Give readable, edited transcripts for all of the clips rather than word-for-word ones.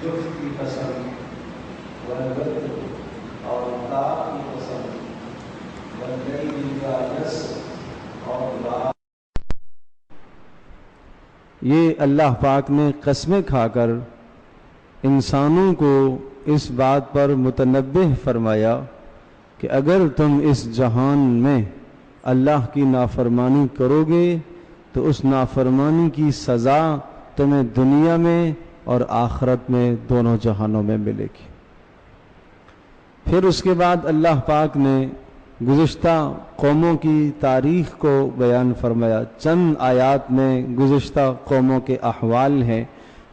جفت کی قسم، والبدر اور تاء کی قسم، واللیل کا یسر اور رات۔ یہ اللہ پاک نے قسمیں کھا کر انسانوں کو اس بات پر متنبہ فرمایا کہ اگر تم اس جہان میں اللہ کی نافرمانی کرو گے تو اس نافرمانی کی سزا تمہیں دنیا میں اور آخرت میں دونوں جہانوں میں ملے گی۔ پھر اس کے بعد اللہ پاک نے گزشتہ قوموں کی تاریخ کو بیان فرمایا۔ چند آیات میں گزشتہ قوموں کے احوال ہیں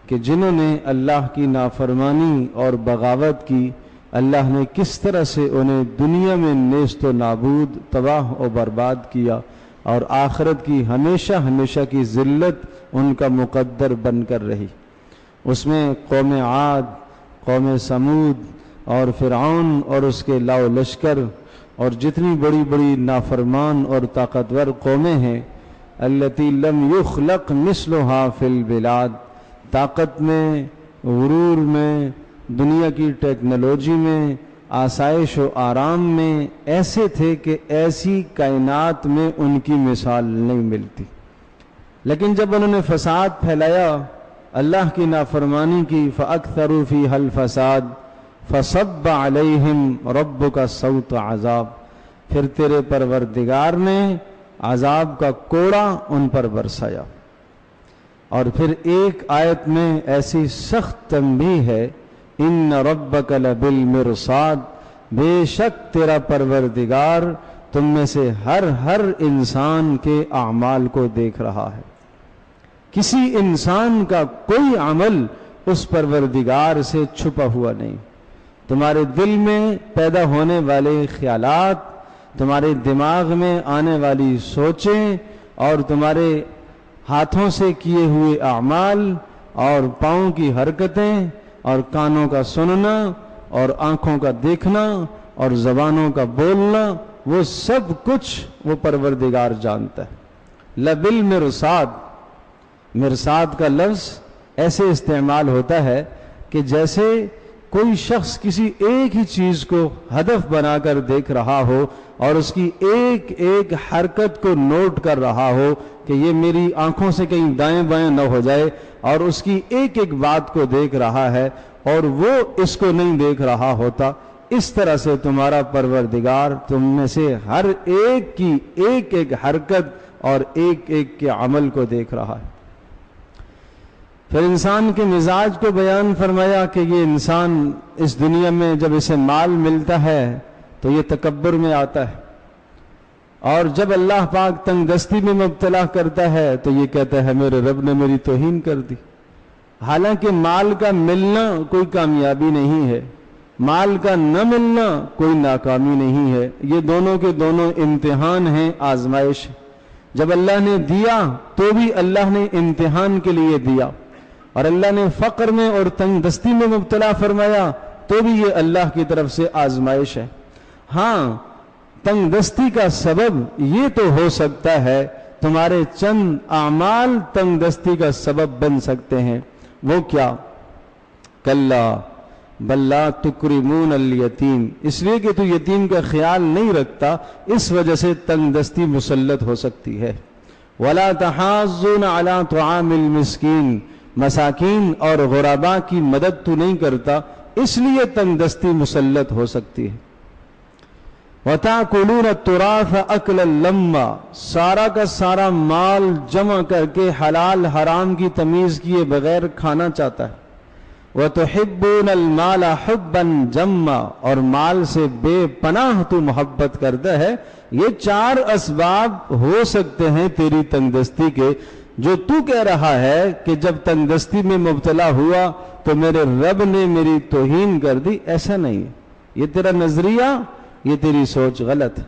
کہ جنہوں نے اللہ کی نافرمانی اور بغاوت کی، اللہ نے کس طرح سے انہیں دنیا میں نیست و نابود، تباہ و برباد کیا، اور آخرت کی ہمیشہ ہمیشہ کی ذلت ان کا مقدر بن کر رہی۔ اس میں قوم عاد، قوم سمود اور فرعون اور اس کے لاؤ لشکر اور جتنی بڑی بڑی نافرمان اور طاقتور قومیں ہیں، التی لم یخلق مثلھا فی البلاد، طاقت میں، غرور میں، دنیا کی ٹیکنالوجی میں، آسائش و آرام میں ایسے تھے کہ ایسی کائنات میں ان کی مثال نہیں ملتی۔ لیکن جب انہوں نے فساد پھیلایا، اللہ کی نافرمانی کی، فَأَكْثَرُوا فِيهَا الْفَسَادَ فَصَبَّ عَلَيْهِمْ رَبُّكَ صَوْتَ عذاب، پھر تیرے پروردگار نے عذاب کا کوڑا ان پر برسایا۔ اور پھر ایک آیت میں ایسی سخت تنبیہ ہے، ان ربک لبالمرصاد، بے شک تیرا پروردگار تم میں سے ہر انسان کے اعمال کو دیکھ رہا ہے۔ کسی انسان کا کوئی عمل اس پروردگار سے چھپا ہوا نہیں۔ تمہارے دل میں پیدا ہونے والے خیالات، تمہارے دماغ میں آنے والی سوچیں، اور تمہارے ہاتھوں سے کیے ہوئے اعمال، اور پاؤں کی حرکتیں، اور کانوں کا سننا، اور آنکھوں کا دیکھنا، اور زبانوں کا بولنا، وہ سب کچھ وہ پروردگار جانتا ہے۔ لبالمرصاد، مرصاد کا لفظ ایسے استعمال ہوتا ہے کہ جیسے کوئی شخص کسی ایک ہی چیز کو ہدف بنا کر دیکھ رہا ہو اور اس کی ایک ایک حرکت کو نوٹ کر رہا ہو کہ یہ میری آنکھوں سے کہیں دائیں بائیں نہ ہو جائے، اور اس کی ایک ایک بات کو دیکھ رہا ہے اور وہ اس کو نہیں دیکھ رہا ہوتا۔ اس طرح سے تمہارا پروردگار تم میں سے ہر ایک کی ایک ایک حرکت اور ایک ایک کے عمل کو دیکھ رہا ہے۔ پھر انسان کے مزاج کو بیان فرمایا کہ یہ انسان اس دنیا میں جب اسے مال ملتا ہے تو یہ تکبر میں آتا ہے، اور جب اللہ پاک تنگ دستی میں مبتلا کرتا ہے تو یہ کہتا ہے میرے رب نے میری توہین کر دی۔ حالانکہ مال کا ملنا کوئی کامیابی نہیں ہے، مال کا نہ ملنا کوئی ناکامی نہیں ہے، یہ دونوں کے دونوں امتحان ہیں، آزمائش۔ جب اللہ نے دیا تو بھی اللہ نے امتحان کے لیے دیا، اور اللہ نے فقر میں اور تنگ دستی میں مبتلا فرمایا تو بھی یہ اللہ کی طرف سے آزمائش ہے۔ ہاں، تنگ دستی کا سبب یہ تو ہو سکتا ہے، تمہارے چند اعمال تنگ دستی کا سبب بن سکتے ہیں۔ وہ کیا؟ کلا بل لا تکرمون الیتیم، اس لیے کہ تو یتیم کا خیال نہیں رکھتا، اس وجہ سے تنگ دستی مسلط ہو سکتی ہے۔ ولا تحاضون علی طعام المسکین، مساکین اور غرباء کی مدد تو نہیں کرتا، اس لیے تنگ دستی مسلط ہو سکتی ہے۔ وَتَأْكُلُونَ التُّرَاثَ أَكْلًا لَمًّا، سارا کا سارا مال جمع کر کے حلال حرام کی تمیز کیے بغیر کھانا چاہتا ہے۔ وَتُحِبُّونَ الْمَالَ حُبًّا جَمًّا، اور مال سے بے پناہ تو محبت کرتا ہے۔ یہ چار اسباب ہو سکتے ہیں تیری تنگ دستی کے، جو تو کہہ رہا ہے کہ جب تنگ دستی میں مبتلا ہوا تو میرے رب نے میری توہین کر دی، ایسا نہیں ہے، یہ تیرا نظریہ، یہ تیری سوچ غلط ہے۔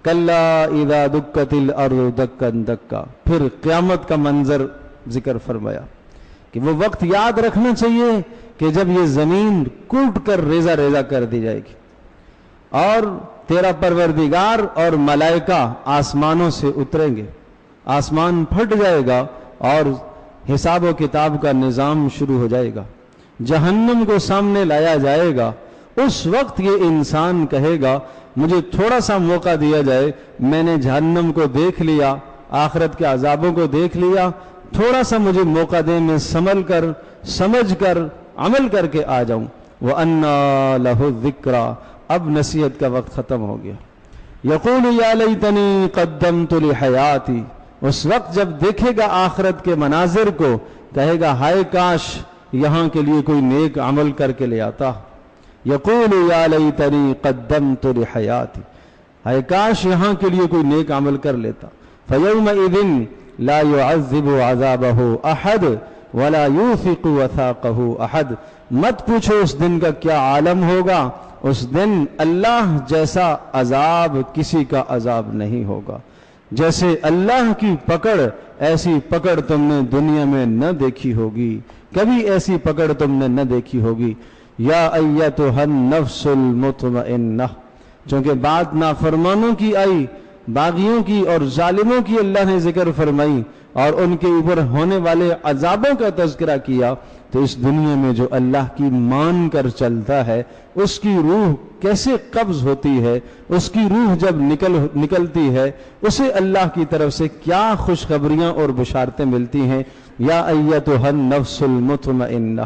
کلا اذا دکت الارض دکا دکا، پھر قیامت کا منظر ذکر فرمایا کہ وہ وقت یاد رکھنا چاہیے کہ جب یہ زمین کوٹ کر ریزہ ریزہ کر دی جائے گی، اور تیرا پروردگار اور ملائکہ آسمانوں سے اتریں گے، آسمان پھٹ جائے گا اور حساب و کتاب کا نظام شروع ہو جائے گا۔ جہنم کو سامنے لایا جائے گا، اس وقت یہ انسان کہے گا مجھے تھوڑا سا موقع دیا جائے، میں نے جہنم کو دیکھ لیا، آخرت کے عذابوں کو دیکھ لیا، تھوڑا سا مجھے موقع دیں، میں سمجھ کر عمل کر کے آ جاؤں۔ وَأَنَّا لَهُ الذِّكْرَى، اب نصیحت کا وقت ختم ہو گیا۔ یقول یا لیتنی قدمت لحیاتی، اس وقت جب دیکھے گا آخرت کے مناظر کو کہے گا ہائے کاش یہاں کے لیے کوئی نیک عمل کر کے لے آتا۔ یقول یا لیتنی قدمت لحیاتی، ہائے کاش یہاں کے لیے کوئی نیک عمل کر لیتا۔ فیومئذ لا يعذب عذابہ احد ولا يوثق وثاقہ احد، مت پوچھو اس دن کا کیا عالم ہوگا، اس دن اللہ جیسا عذاب کسی کا عذاب نہیں ہوگا۔ جیسے اللہ کی پکڑ، ایسی پکڑ تم نے دنیا میں نہ دیکھی ہوگی، کبھی ایسی پکڑ تم نے نہ دیکھی ہوگی۔ یا ایتھا النفس المطمئنہ، چونکہ بات نافرمانوں کی آئی، باغیوں کی اور ظالموں کی اللہ نے ذکر فرمائی اور ان کے اوپر ہونے والے عذابوں کا تذکرہ کیا، تو اس دنیا میں جو اللہ کی مان کر چلتا ہے اس کی روح کیسے قبض ہوتی ہے، اس کی روح جب نکلتی ہے اسے اللہ کی طرف سے کیا خوشخبریاں اور بشارتیں ملتی ہیں۔ یا ایتھا النفس المطمئنہ،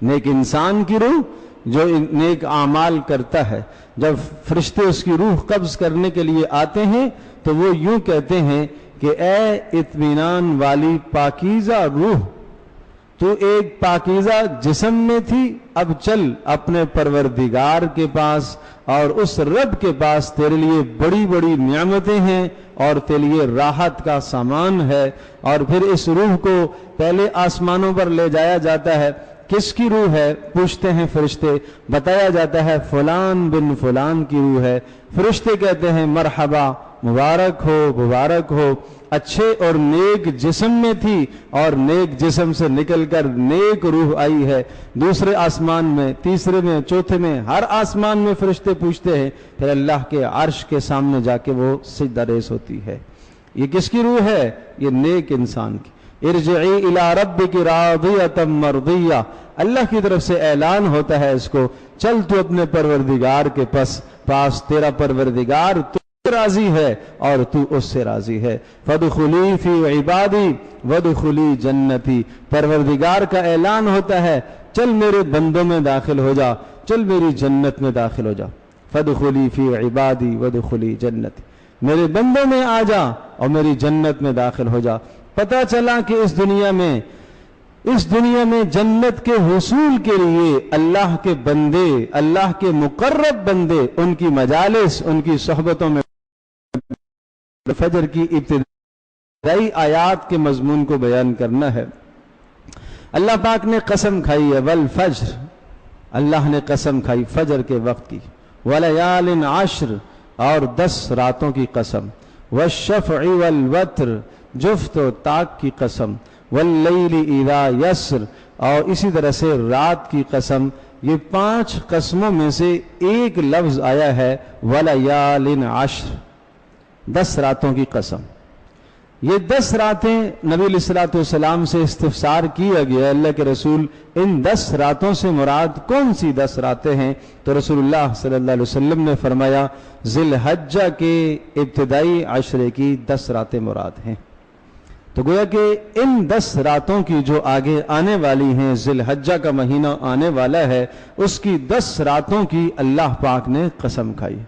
نیک انسان کی روح جو نیک اعمال کرتا ہے، جب فرشتے اس کی روح قبض کرنے کے لیے آتے ہیں تو وہ یوں کہتے ہیں کہ اے اطمینان والی پاکیزہ روح، تو ایک پاکیزہ جسم میں تھی، اب چل اپنے پروردگار کے پاس، اور اس رب کے پاس تیرے لیے بڑی بڑی نعمتیں ہیں اور تیرے لیے راحت کا سامان ہے۔ اور پھر اس روح کو پہلے آسمانوں پر لے جایا جاتا ہے۔ کس کی روح ہے؟ پوچھتے ہیں فرشتے، بتایا جاتا ہے فلان بن فلان کی روح ہے۔ فرشتے کہتے ہیں مرحبا، مبارک ہو مبارک ہو، اچھے اور نیک جسم میں تھی اور نیک جسم سے نکل کر نیک روح آئی ہے۔ دوسرے آسمان میں، تیسرے میں، چوتھے میں، ہر آسمان میں فرشتے پوچھتے ہیں، پھر اللہ کے عرش کے سامنے جا کے وہ سجدہ ریز ہوتی ہے۔ یہ کس کی روح ہے؟ یہ نیک انسان کی۔ ارجعی الی ربک راضیۃ مرضیہ، اللہ کی طرف سے اعلان ہوتا ہے اس کو، چل تو اپنے پروردگار کے پاس، تیرا پروردگار تو راضی ہے اور تو اس سے راضی ہے۔ فادخلی فی عبادی وادخلی جنتی، پروردگار کا اعلان ہوتا ہے چل میرے بندوں میں داخل ہو جا، چل میری جنت میں داخل ہو جا۔ فادخلی فی عبادی وادخلی جنتی، میرے بندوں میں آ جا اور میری جنت میں داخل ہو جا۔ پتہ چلا کہ اس دنیا میں جنت کے حصول کے لیے اللہ کے بندے، اللہ کے مقرب بندے، ان کی مجالس، ان کی صحبتوں میں فجر کی ابتدائی آیات کے مضمون کو بیان کرنا ہے۔ اللہ پاک نے قسم کھائی ہے، والفجر، اللہ نے قسم کھائی فجر کے وقت کی، ولیال عشر، اور 10 راتوں کی قسم، والشفع والوتر، جفت و طاق کی قسم، واللیل اذا یسر، اور اسی طرح سے رات کی قسم۔ یہ 5 قسموں میں سے ایک لفظ آیا ہے ولیال عشر، 10 راتوں کی قسم۔ یہ 10 راتیں نبی علیہ الصلوۃ والسلام سے استفسار کیا گیا، اللہ کے رسول ان 10 راتوں سے مراد کون سی 10 راتیں ہیں؟ تو رسول اللہ صلی اللہ علیہ وسلم نے فرمایا ذی الحجہ کے ابتدائی عشرے کی 10 راتیں مراد ہیں۔ تو گویا کہ ان 10 راتوں کی جو آگے آنے والی ہیں، ذی الحجہ کا مہینہ آنے والا ہے، اس کی 10 راتوں کی اللہ پاک نے قسم کھائی۔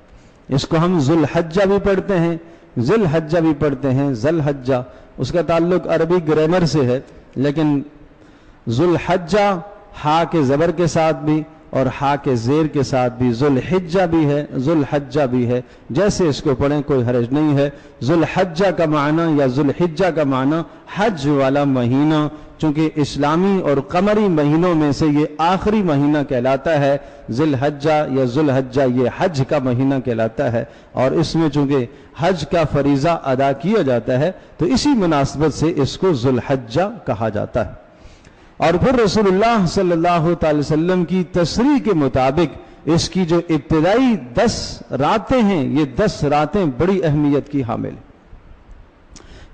اس کو ہم ذو الحجہ بھی پڑھتے ہیں، ذی الحجہ بھی پڑھتے ہیں، ذی الحجہ، اس کا تعلق عربی گرامر سے ہے، لیکن ذو الحجہ ہا کے زبر کے ساتھ بھی اور ہا کے زیر کے ساتھ بھی، ذو الحجہ بھی ہے، ذو الحجہ بھی ہے، جیسے اس کو پڑھیں کوئی حرج نہیں ہے۔ ذو الحجہ کا معنی یا ذو الحجہ کا معنی حج والا مہینہ، چونکہ اسلامی اور قمری مہینوں میں سے یہ آخری مہینہ کہلاتا ہے۔ ذی الحجہ یا ذو الحجہ یہ حج کا مہینہ کہلاتا ہے، اور اس میں چونکہ حج کا فریضہ ادا کیا جاتا ہے تو اسی مناسبت سے اس کو ذو الحجہ کہا جاتا ہے۔ اور پھر رسول اللہ صلی اللہ تعالی وسلم کی تصریح کے مطابق اس کی جو ابتدائی 10 راتیں ہیں، یہ 10 راتیں بڑی اہمیت کی حامل ہیں۔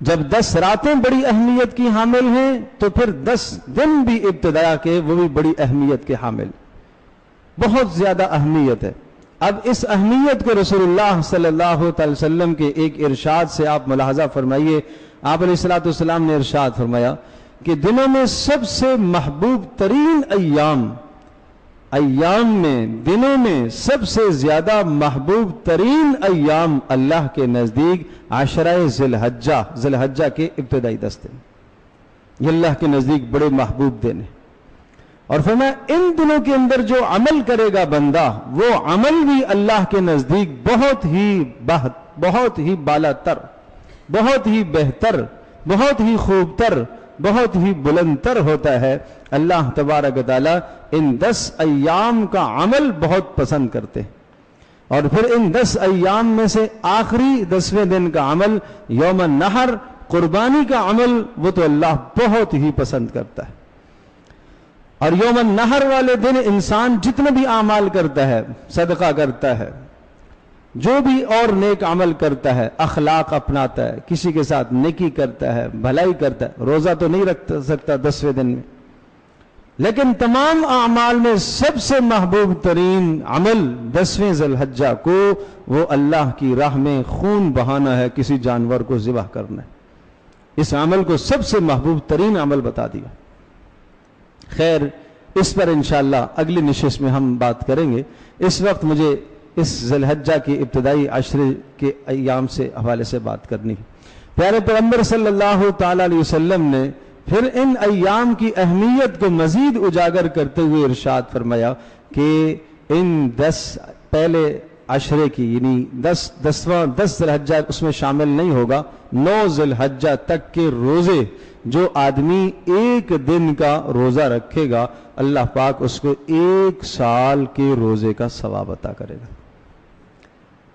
جب 10 راتیں بڑی اہمیت کی حامل ہیں تو پھر 10 دن بھی ابتدا کے وہ بھی بڑی اہمیت کے حامل، بہت زیادہ اہمیت ہے۔ اب اس اہمیت کو رسول اللہ صلی اللہ علیہ وسلم کے ایک ارشاد سے آپ ملاحظہ فرمائیے۔ آپ علیہ الصلوۃ والسلام نے ارشاد فرمایا کہ دنوں میں سب سے محبوب ترین دنوں میں سب سے زیادہ محبوب ترین ایام اللہ کے نزدیک عشرہ ذی الحجہ کے ابتدائی 10 دن، یہ اللہ کے نزدیک بڑے محبوب دن ہیں۔ اور فرمایا ان دنوں کے اندر جو عمل کرے گا بندہ، وہ عمل بھی اللہ کے نزدیک بہت ہی بالا تر، بہت ہی بہتر، بہت ہی خوب تر، بہت ہی بلند تر ہوتا ہے۔ اللہ تبارک و تعالی ان 10 ایام کا عمل بہت پسند کرتے ہیں، اور پھر ان 10 ایام میں سے آخری 10ویں دن کا عمل یوم النحر، قربانی کا عمل، وہ تو اللہ بہت ہی پسند کرتا ہے۔ اور یوم النحر والے دن انسان جتنے بھی اعمال کرتا ہے، صدقہ کرتا ہے، جو بھی اور نیک عمل کرتا ہے، اخلاق اپناتا ہے، کسی کے ساتھ نیکی کرتا ہے، بھلائی کرتا ہے، روزہ تو نہیں رکھ سکتا 10ویں دن میں، لیکن تمام اعمال میں سب سے محبوب ترین عمل 10ویں ذی الحجہ کو وہ اللہ کی راہ میں خون بہانا ہے، کسی جانور کو ذبح کرنا ہے۔ اس عمل کو سب سے محبوب ترین عمل بتا دیا۔ خیر، اس پر انشاءاللہ اگلی نشست میں ہم بات کریں گے۔ اس وقت مجھے اس ذی الحجہ کی ابتدائی عشرے کے ایام سے حوالے سے بات کرنی ہے۔ پیارے پیغمبر صلی اللہ تعالی علیہ وسلم نے پھر ان ایام کی اہمیت کو مزید اجاگر کرتے ہوئے ارشاد فرمایا کہ ان 10 پہلے عشرے کی، یعنی 10 ذی الحجہ اس میں شامل نہیں ہوگا، 9 ذی الحجہ تک کے روزے جو آدمی ایک دن کا روزہ رکھے گا، اللہ پاک اس کو 1 سال کے روزے کا ثواب عطا کرے گا۔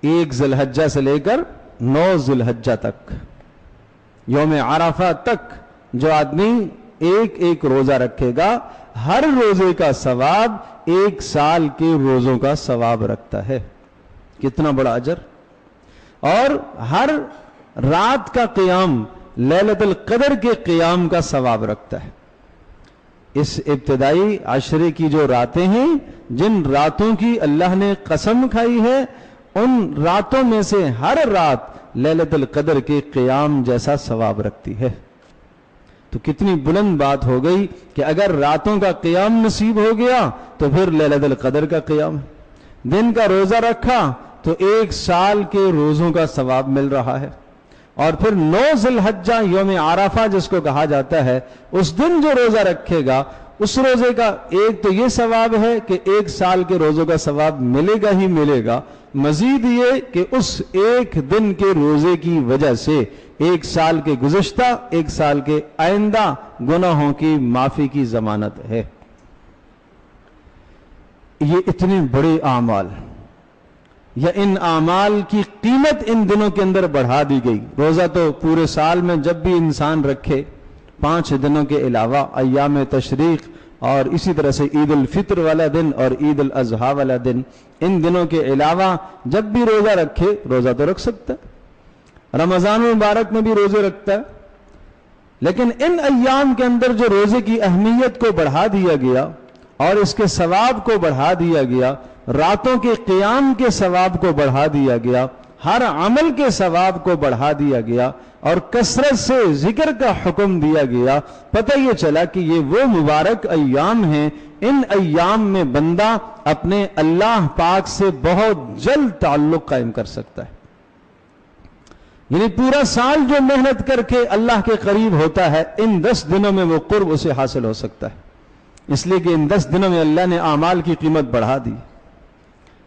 1 ذی الحجہ سے لے کر 9 ذی الحجہ تک، یوم عرفہ تک جو آدمی ایک روزہ رکھے گا، ہر روزے کا ثواب 1 سال کے روزوں کا ثواب رکھتا ہے۔ کتنا بڑا اجر! اور ہر رات کا قیام لیلۃ القدر کے قیام کا ثواب رکھتا ہے۔ اس ابتدائی عشرے کی جو راتیں ہیں، جن راتوں کی اللہ نے قسم کھائی ہے، ان راتوں میں سے ہر رات لیلۃ القدر کے قیام جیسا ثواب رکھتی ہے۔ تو کتنی بلند بات ہو گئی کہ اگر راتوں کا قیام نصیب ہو گیا تو پھر لیلۃ القدر کا قیام ہے۔ دن کا روزہ رکھا تو 1 سال کے روزوں کا ثواب مل رہا ہے۔ اور پھر 9 ذی الحجہ یوم عرفہ جس کو کہا جاتا ہے، اس دن جو روزہ رکھے گا، اس روزے کا ایک تو یہ ثواب ہے کہ 1 سال کے روزوں کا ثواب ملے گا ہی ملے گا، مزید یہ کہ اس ایک دن کے روزے کی وجہ سے 1 سال کے گزشتہ، 1 سال کے آئندہ گناہوں کی معافی کی ضمانت ہے۔ یہ اتنے بڑے اعمال، یا ان اعمال کی قیمت ان دنوں کے اندر بڑھا دی گئی۔ روزہ تو پورے سال میں جب بھی انسان رکھے، 5 دنوں کے علاوہ ایام تشریق اور اسی طرح سے عید الفطر والا دن اور عید الاضحیٰ والا دن، ان دنوں کے علاوہ جب بھی روزہ رکھے، روزہ تو رکھ سکتا ہے، رمضان مبارک میں بھی روزے رکھتا ہے، لیکن ان ایام کے اندر جو روزے کی اہمیت کو بڑھا دیا گیا اور اس کے ثواب کو بڑھا دیا گیا، راتوں کے قیام کے ثواب کو بڑھا دیا گیا، ہر عمل کے ثواب کو بڑھا دیا گیا، اور کثرت سے ذکر کا حکم دیا گیا، پتہ یہ چلا کہ یہ وہ مبارک ایام ہیں، ان ایام میں بندہ اپنے اللہ پاک سے بہت جلد تعلق قائم کر سکتا ہے۔ یعنی پورا سال جو محنت کر کے اللہ کے قریب ہوتا ہے، ان 10 دنوں میں وہ قرب اسے حاصل ہو سکتا ہے، اس لیے کہ ان 10 دنوں میں اللہ نے اعمال کی قیمت بڑھا دی۔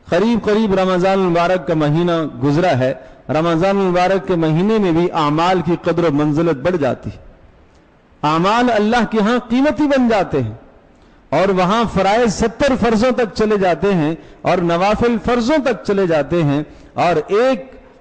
قریب رمضان المبارک کا مہینہ گزرا ہے، رمضان المبارک کے مہینے میں بھی اعمال کی قدر و منزلت بڑھ جاتی ہے، اعمال اللہ کے ہاں قیمتی بن جاتے ہیں، اور وہاں فرائض 70 فرضوں تک چلے جاتے ہیں اور نوافل فرضوں تک چلے جاتے ہیں، اور ایک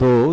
2,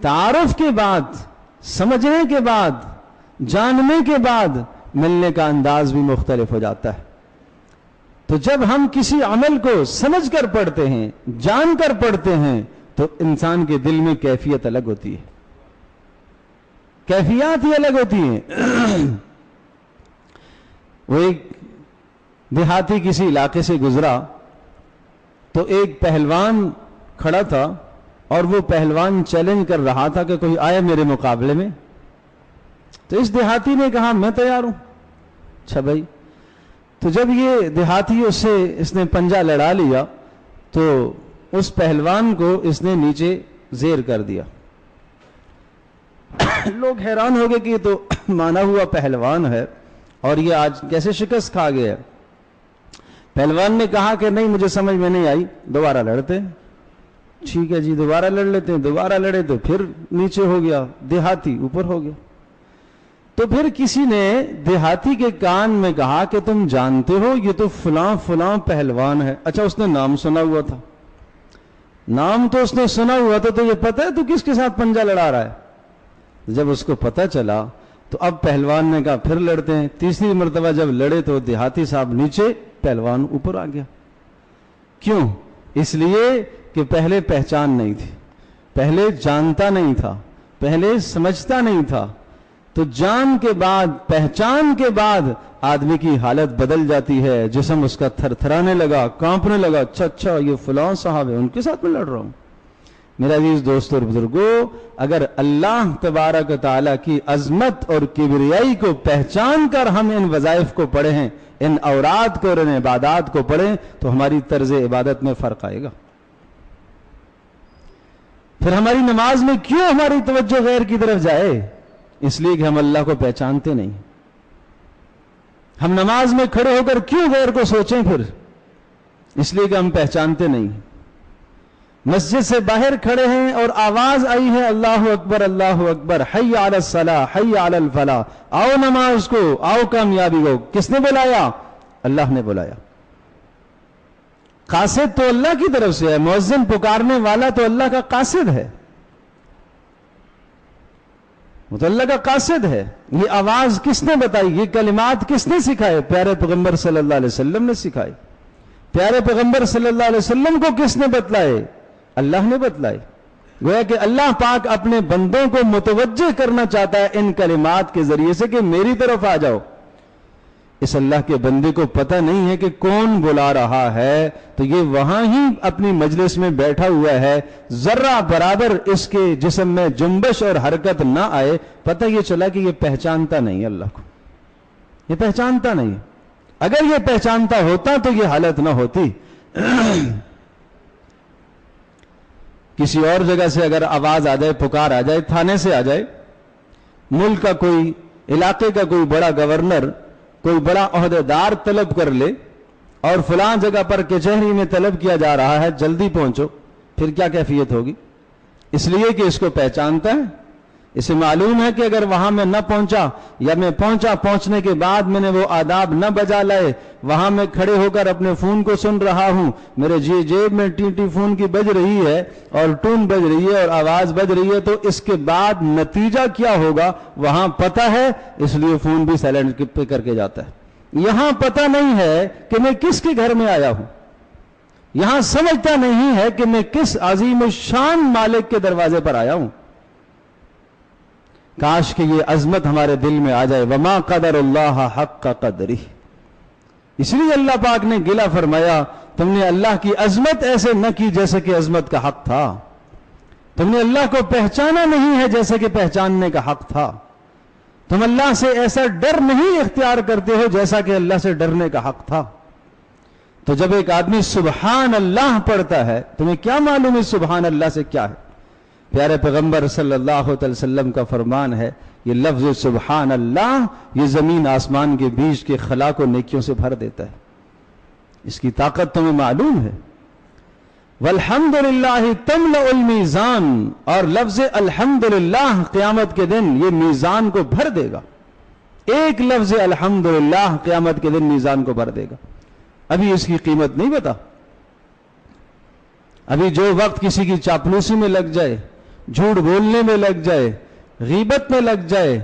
تعارف کے بعد، سمجھنے کے بعد، جاننے کے بعد ملنے کا انداز بھی مختلف ہو جاتا ہے۔ تو جب ہم کسی عمل کو سمجھ کر پڑھتے ہیں، جان کر پڑھتے ہیں، تو انسان کے دل میں کیفیت الگ ہوتی ہے، کیفیات ہی الگ ہوتی ہیں۔ وہ ایک دیہاتی کسی علاقے سے گزرا تو ایک پہلوان کھڑا تھا اور وہ پہلوان چیلنج کر رہا تھا کہ کوئی آئے میرے مقابلے میں۔ تو اس دیہاتی نے کہا میں تیار ہوں۔ اچھا بھائی، تو جب یہ دیہاتی اس نے پنجہ لڑا لیا تو اس پہلوان کو اس نے نیچے زیر کر دیا۔ لوگ حیران ہو گئے کہ یہ تو مانا ہوا پہلوان ہے اور یہ آج کیسے شکست کھا گیا ہے۔ پہلوان نے کہا کہ نہیں، مجھے سمجھ میں نہیں آئی، دوبارہ لڑتے ہیں۔ ٹھیک ہے جی، دوبارہ لڑ لیتے ہیں۔ دوبارہ لڑے تو پھر نیچے ہو گیا، دیہاتی اوپر ہو گیا۔ تو پھر کسی نے دیہاتی کے کان میں کہا کہ تم جانتے ہو یہ تو فلاں فلاں پہلوان ہے۔ اچھا، اس نے نام سنا ہوا تھا، نام تو اس نے سنا ہوا تھا، تو یہ پتہ ہے تو کس کے ساتھ پنجہ لڑا رہا ہے؟ جب اس کو پتہ چلا تو اب پہلوان نے کہا پھر لڑتے ہیں۔ تیسری مرتبہ جب لڑے تو دیہاتی صاحب نیچے، پہلوان اوپر آ گیا۔ کیوں؟ اس لیے کہ پہلے پہچان نہیں تھی، پہلے جانتا نہیں تھا، پہلے سمجھتا نہیں تھا۔ تو جان کے بعد، پہچان کے بعد آدمی کی حالت بدل جاتی ہے، جسم اس کا تھر تھرانے لگا، کانپنے لگا۔ اچھا یہ فلاں صاحب ہے، ان کے ساتھ میں لڑ رہا ہوں۔ میرے عزیز دوستو اور بزرگوں، اگر اللہ تبارک و تعالیٰ کی عظمت اور کبریائی کو پہچان کر ہم ان وظائف کو پڑھیں ہیں، ان اوراد کو اور ان عبادات کو پڑھیں، تو ہماری طرز عبادت میں فرق آئے گا۔ پھر ہماری نماز میں کیوں ہماری توجہ غیر کی طرف جائے؟ اس لیے کہ ہم اللہ کو پہچانتے نہیں۔ ہم نماز میں کھڑے ہو کر کیوں غیر کو سوچیں؟ پھر اس لیے کہ ہم پہچانتے نہیں۔ مسجد سے باہر کھڑے ہیں اور آواز آئی ہے اللہ اکبر اللہ اکبر، حی علی الصلاح حی علی الفلاح، آؤ نماز کو، آؤ کامیابی کو۔ کس نے بلایا؟ اللہ نے بلایا۔ قاصد تو اللہ کی طرف سے ہے، مؤذن پکارنے والا تو اللہ کا قاصد ہے، وہ تو اللہ کا قاصد ہے۔ یہ آواز کس نے بتائی؟ یہ کلمات کس نے سکھائے؟ پیارے پیغمبر صلی اللہ علیہ وسلم نے سکھائے۔ پیارے پیغمبر صلی اللہ علیہ وسلم کو کس نے بتلائے؟ اللہ نے بتلائے۔ گویا کہ اللہ پاک اپنے بندوں کو متوجہ کرنا چاہتا ہے ان کلمات کے ذریعے سے کہ میری طرف آ جاؤ۔ اس اللہ کے بندے کو پتہ نہیں ہے کہ کون بلا رہا ہے، تو یہ وہاں ہی اپنی مجلس میں بیٹھا ہوا ہے، ذرہ برابر اس کے جسم میں جنبش اور حرکت نہ آئے، پتہ یہ چلا کہ یہ پہچانتا نہیں اللہ کو، یہ پہچانتا نہیں۔ اگر یہ پہچانتا ہوتا تو یہ حالت نہ ہوتی۔ کسی اور جگہ سے اگر آواز آ جائے، پکار آ جائے، تھانے سے آ جائے، ملک کا کوئی، علاقے کا کوئی بڑا گورنر، کوئی بڑا عہدیدار طلب کر لے اور فلاں جگہ پر کچہری میں طلب کیا جا رہا ہے، جلدی پہنچو، پھر کیا کیفیت ہوگی؟ اس لیے کہ اس کو پہچانتا ہے، اسے معلوم ہے کہ اگر وہاں میں نہ پہنچا یا میں پہنچا، پہنچنے کے بعد میں نے وہ آداب نہ بجا لائے، وہاں میں کھڑے ہو کر اپنے فون کو سن رہا ہوں، میرے جیب میں ٹی فون کی بج رہی ہے اور ٹون بج رہی ہے اور آواز بج رہی ہے، تو اس کے بعد نتیجہ کیا ہوگا وہاں پتہ ہے، اس لیے فون بھی سائلنٹ پہ کر کے جاتا ہے۔ یہاں پتہ نہیں ہے کہ میں کس کے گھر میں آیا ہوں، یہاں سمجھتا نہیں ہے کہ میں کس عظیم الشان مالک کے دروازے پر آیا ہوں۔ کاش کہ یہ عظمت ہمارے دل میں آ جائے۔ وما قدر اللہ حق قدرہ، اس لیے اللہ پاک نے گلہ فرمایا تم نے اللہ کی عظمت ایسے نہ کی جیسے کہ عظمت کا حق تھا، تم نے اللہ کو پہچانا نہیں ہے جیسے کہ پہچاننے کا حق تھا، تم اللہ سے ایسا ڈر نہیں اختیار کرتے ہو جیسا کہ اللہ سے ڈرنے کا حق تھا۔ تو جب ایک آدمی سبحان اللہ پڑھتا ہے، تمہیں کیا معلوم ہے سبحان اللہ سے کیا ہے؟ پیارے پیغمبر صلی اللہ علیہ وسلم کا فرمان ہے، یہ لفظ سبحان اللہ یہ زمین آسمان کے بیچ کے خلا کو نیکیوں سے بھر دیتا ہے، اس کی طاقت تمہیں معلوم ہے۔ والحمدللہ تملأ المیزان، اور لفظ الحمدللہ قیامت کے دن یہ میزان کو بھر دے گا، ایک لفظ الحمدللہ قیامت کے دن میزان کو بھر دے گا۔ ابھی اس کی قیمت نہیں پتا، ابھی جو وقت کسی کی چاپلوسی میں لگ جائے، جھوٹ بولنے میں لگ جائے، غیبت میں لگ جائے،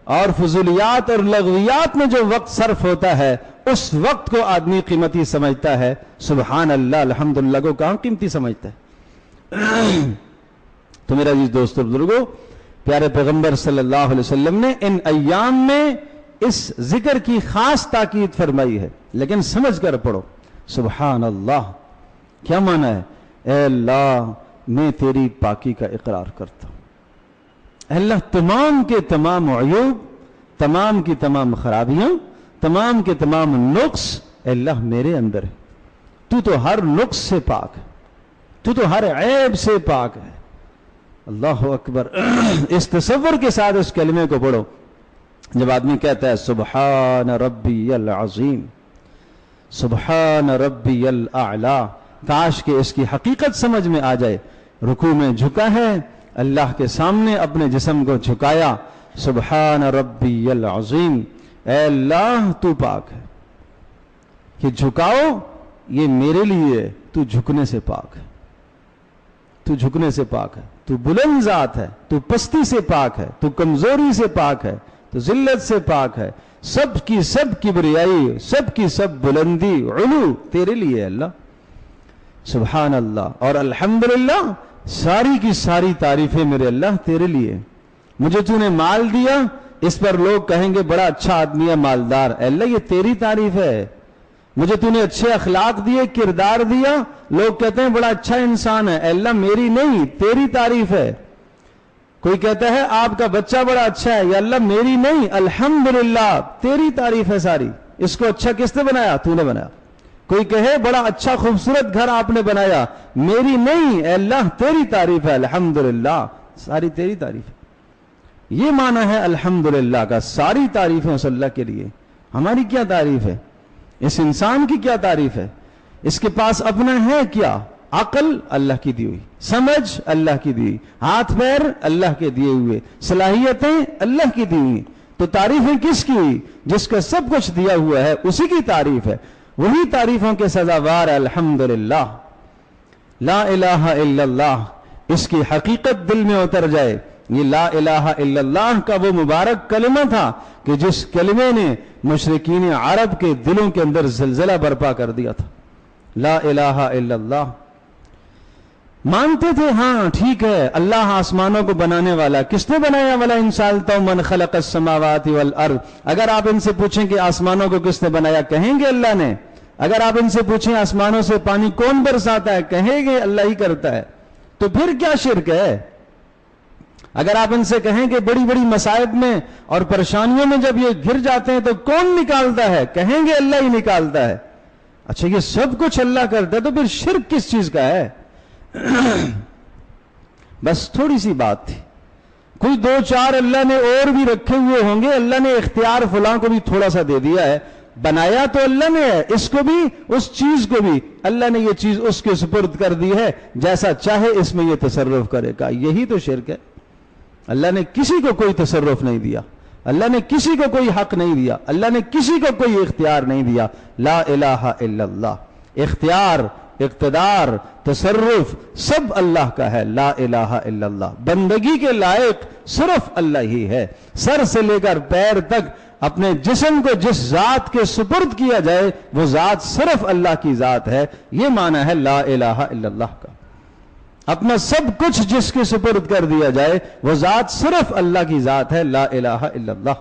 اور فضولیات اور لغویات میں جو وقت صرف ہوتا ہے اس وقت کو آدمی قیمتی سمجھتا ہے، سبحان اللہ الحمدللہ کو کہاں قیمتی سمجھتا ہے؟ تو میرا عزیز دوستو بزرگوں، پیارے پیغمبر صلی اللہ علیہ وسلم نے ان ایام میں اس ذکر کی خاص تاکید فرمائی ہے، لیکن سمجھ کر پڑھو۔ سبحان اللہ کیا معنی ہے؟ اے اللہ میں تیری پاکی کا اقرار کرتا ہوں، اے اللہ تمام کے تمام عیوب، تمام کی تمام خرابیاں، تمام کے تمام نقص اے اللہ میرے اندر ہے، تو تو ہر نقص سے پاک ہے، تو تو ہر عیب سے پاک ہے۔ اللہ اکبر۔ اس تصور کے ساتھ اس کلمے کو پڑھو، جب آدمی کہتا ہے سبحان ربی العظیم، سبحان ربی الاعلی، کاش کہ اس کی حقیقت سمجھ میں آ جائے۔ رکوع میں جھکا ہے، اللہ کے سامنے اپنے جسم کو جھکایا، سبحان ربی العظیم، اے اللہ تو پاک ہے۔ کہ جھکاؤ یہ میرے لیے ہے، تو جھکنے سے پاک ہے، تو جھکنے سے پاک ہے، تو بلند ذات ہے، تو پستی سے پاک ہے، تو کمزوری سے پاک ہے، تو ذلت سے پاک ہے، سب کی سب کبریائی، سب کی سب بلندی علو تیرے لیے ہے اللہ، سبحان اللہ۔ اور الحمدللہ ساری کی ساری تعریفیں میرے اللہ تیرے لیے۔ مجھے تو نے مال دیا، اس پر لوگ کہیں گے بڑا اچھا آدمی ہے، مالدار، اے اللہ یہ تیری تعریف ہے۔ مجھے تو نے اچھے اخلاق دیے، کردار دیا، لوگ کہتے ہیں بڑا اچھا انسان ہے، اے اللہ میری نہیں تیری تعریف ہے۔ کوئی کہتا ہے آپ کا بچہ بڑا اچھا ہے، یا اللہ میری نہیں، الحمدللہ تیری تعریف ہے ساری۔ اس کو اچھا کس نے بنایا؟ تو نے بنایا۔ کوئی کہے بڑا اچھا خوبصورت گھر آپ نے بنایا، میری نہیں، اے اللہ تیری تعریف ہے، الحمدللہ ساری تیری تعریف ہے۔ یہ معنی ہے الحمدللہ کا، ساری تعریفیں اس اللہ کے لیے۔ ہماری کیا تعریف ہے؟ اس انسان کی کیا تعریف ہے؟ اس کے پاس اپنا ہے کیا؟ عقل اللہ کی دی ہوئی، سمجھ اللہ کی دی ہوئی، ہاتھ پیر اللہ کے دیے ہوئے، صلاحیتیں اللہ کی دی ہوئی، تو تعریفیں کس کی ہوئی؟ جس کا سب کچھ دیا ہوا ہے اسی کی تعریف ہے، وہی تعریفوں کے سزاوار ہے الحمدللہ۔ لا الہ الا اللہ، اس کی حقیقت دل میں اتر جائے۔ یہ لا الہ الا اللہ کا وہ مبارک کلمہ تھا کہ جس کلمے نے مشرکین عرب کے دلوں کے اندر زلزلہ برپا کر دیا تھا۔ لا الہ الا اللہ مانتے تھے، ہاں ٹھیک ہے اللہ آسمانوں کو بنانے والا، کس نے بنایا؟ وَلَئِن سَأَلْتَهُم مَّنْ خَلَقَ السَّمَاوَاتِ وَالْأَرْضِ، اگر آپ ان سے پوچھیں کہ آسمانوں کو کس نے بنایا، کہیں گے اللہ نے۔ اگر آپ ان سے پوچھیں آسمانوں سے پانی کون برساتا ہے، کہیں گے اللہ ہی کرتا ہے۔ تو پھر کیا شرک ہے؟ اگر آپ ان سے کہیں کہ بڑی بڑی مصائب میں اور پریشانیوں میں جب یہ گر جاتے ہیں تو کون نکالتا ہے، کہیں گے اللہ ہی نکالتا ہے۔ اچھا یہ سب کچھ اللہ کرتا ہے تو پھر شرک کس چیز کا ہے؟ بس تھوڑی سی بات تھی، کوئی دو چار اللہ نے اور بھی رکھے ہوئے ہوں گے، اللہ نے اختیار فلاں کو بھی تھوڑا سا دے دیا ہے، بنایا تو اللہ نے ہے، اس کو بھی اس چیز کو بھی اللہ نے یہ چیز اس کے سپرد کر دی ہے، جیسا چاہے اس میں یہ تصرف کرے گا۔ یہی تو شرک ہے۔ اللہ نے کسی کو کوئی تصرف نہیں دیا، اللہ نے کسی کو کوئی حق نہیں دیا، اللہ نے کسی کو کوئی اختیار نہیں دیا۔ لا الہ الا اللہ، اختیار، اقتدار، تصرف سب اللہ کا ہے۔ لا الہ الا اللہ، بندگی کے لائق صرف اللہ ہی ہے۔ سر سے لے کر پیر تک اپنے جسم کو جس ذات کے سپرد کیا جائے وہ ذات صرف اللہ کی ذات ہے۔ یہ معنی ہے لا الہ الا اللہ کا۔ اپنا سب کچھ جس کے سپرد کر دیا جائے وہ ذات صرف اللہ کی ذات ہے۔ لا الہ الا اللہ۔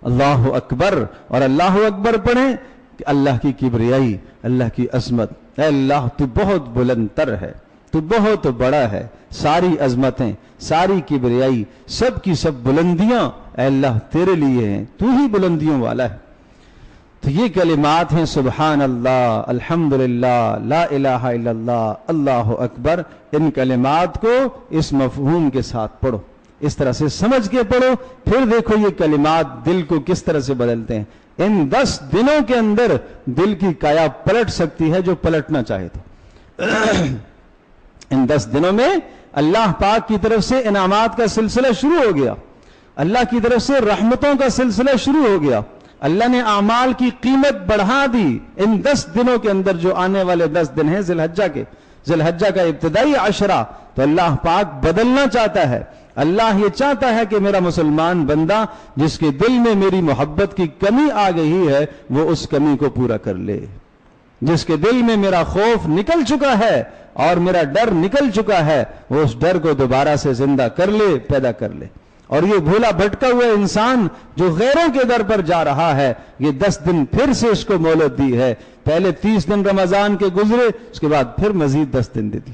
اللہ اکبر، اور اللہ اکبر پڑھیں کہ اللہ کی کبریائی، اللہ کی عظمت، اے اللہ تو بہت بلند تر ہے، تو بہت بڑا ہے، ساری عظمتیں، ساری کبریائی، سب کی سب بلندیاں اے اللہ تیرے لیے ہیں، تو ہی بلندیوں والا ہے۔ تو یہ کلمات ہیں سبحان اللہ، الحمدللہ، لا الہ الا اللہ، اللہ اکبر۔ ان کلمات کو اس مفہوم کے ساتھ پڑھو، اس طرح سے سمجھ کے پڑھو، پھر دیکھو یہ کلمات دل کو کس طرح سے بدلتے ہیں۔ ان 10 دنوں کے اندر دل کی کایا پلٹ سکتی ہے جو پلٹنا چاہے تو۔ ان 10 دنوں میں اللہ پاک کی طرف سے انعامات کا سلسلہ شروع ہو گیا، اللہ کی طرف سے رحمتوں کا سلسلہ شروع ہو گیا، اللہ نے اعمال کی قیمت بڑھا دی۔ ان 10 دنوں کے اندر جو آنے والے 10 دن ہیں ذی الحجہ کے، ذی الحجہ کا ابتدائی عشرہ تو اللہ پاک بدلنا چاہتا ہے. اللہ یہ چاہتا ہے کہ میرا مسلمان بندہ جس کے دل میں میری محبت کی کمی آ گئی ہے وہ اس کمی کو پورا کر لے. جس کے دل میں میرا خوف نکل چکا ہے اور میرا ڈر نکل چکا ہے وہ اس ڈر کو دوبارہ سے زندہ کر لے، پیدا کر لے. اور یہ بھولا بھٹکا ہوا انسان جو غیروں کے در پر جا رہا ہے، یہ 10 دن پھر سے اس کو مہلت دی ہے. پہلے 30 دن رمضان کے گزرے، اس کے بعد پھر مزید 10 دن دے دی.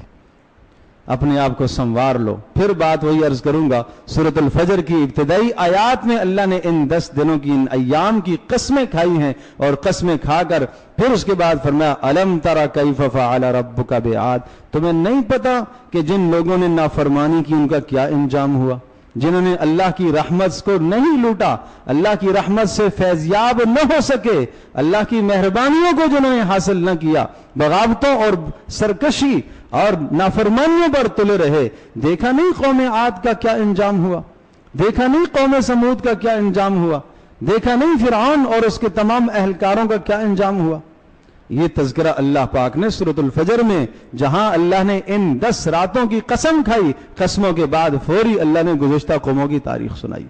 اپنے آپ کو سنوار لو. پھر بات وہی عرض کروں گا، سورۃ الفجر کی ابتدائی آیات میں اللہ نے ان 10 دنوں کی، ان ایام کی قسمیں کھائی ہیں، اور قسمیں کھا کر پھر اس کے بعد فرمایا الم تر کیف فعل ربک بعاد. تمہیں نہیں پتا کہ جن لوگوں نے نافرمانی کی ان کا کیا انجام ہوا، جنہوں نے اللہ کی رحمت کو نہیں لوٹا، اللہ کی رحمت سے فیضیاب نہ ہو سکے، اللہ کی مہربانیوں کو جنہوں نے حاصل نہ کیا، بغاوتوں اور سرکشی اور نافرمانیوں پر تلے رہے. دیکھا نہیں قوم عاد کا کیا انجام ہوا، دیکھا نہیں قوم سمود کا کیا انجام ہوا، دیکھا نہیں فرعون اور اس کے تمام اہلکاروں کا کیا انجام ہوا. یہ تذکرہ اللہ پاک نے سورۃ الفجر میں، جہاں اللہ نے ان 10 راتوں کی قسم کھائی، قسموں کے بعد فوری اللہ نے گزشتہ قوموں کی تاریخ سنائی.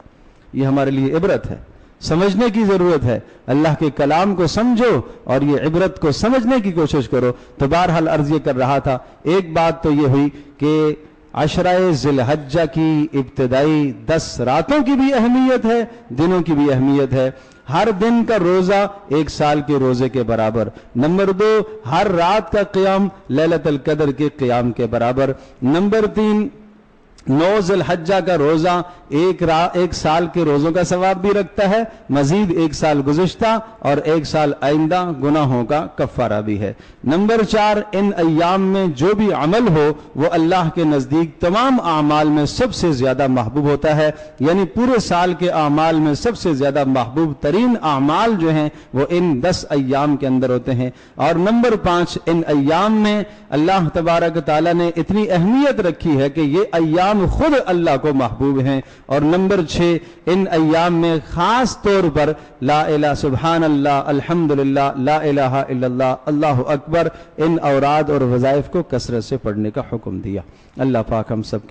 یہ ہمارے لیے عبرت ہے، سمجھنے کی ضرورت ہے. اللہ کے کلام کو سمجھو اور یہ عبرت کو سمجھنے کی کوشش کرو. تو بہرحال عرض یہ کر رہا تھا، ایک بات تو یہ ہوئی کہ عشرہ ذی الحجہ کی ابتدائی 10 راتوں کی بھی اہمیت ہے، دنوں کی بھی اہمیت ہے. ہر دن کا روزہ 1 سال کے روزے کے برابر. نمبر 2، ہر رات کا قیام لیلۃ القدر کے قیام کے برابر. نمبر 3، 9 ذی الحجہ کا روزہ ایک سال کے روزوں کا ثواب بھی رکھتا ہے، مزید 1 سال گزشتہ اور 1 سال آئندہ گناہوں کا کفارہ بھی ہے. نمبر 4، ان ایام میں جو بھی عمل ہو وہ اللہ کے نزدیک تمام اعمال میں سب سے زیادہ محبوب ہوتا ہے، یعنی پورے سال کے اعمال میں سب سے زیادہ محبوب ترین اعمال جو ہیں وہ ان 10 ایام کے اندر ہوتے ہیں. اور نمبر 5، ان ایام میں اللہ تبارک تعالیٰ نے اتنی اہمیت رکھی ہے کہ یہ ایام خود اللہ کو محبوب ہیں. اور نمبر 6، ان ایام میں خاص طور پر لا الہ سبحان اللہ، الحمدللہ، لا الہ الا اللہ، اللہ اکبر، ان اوراد اور وظائف کو کثرت سے پڑھنے کا حکم دیا. اللہ پاک ہم سب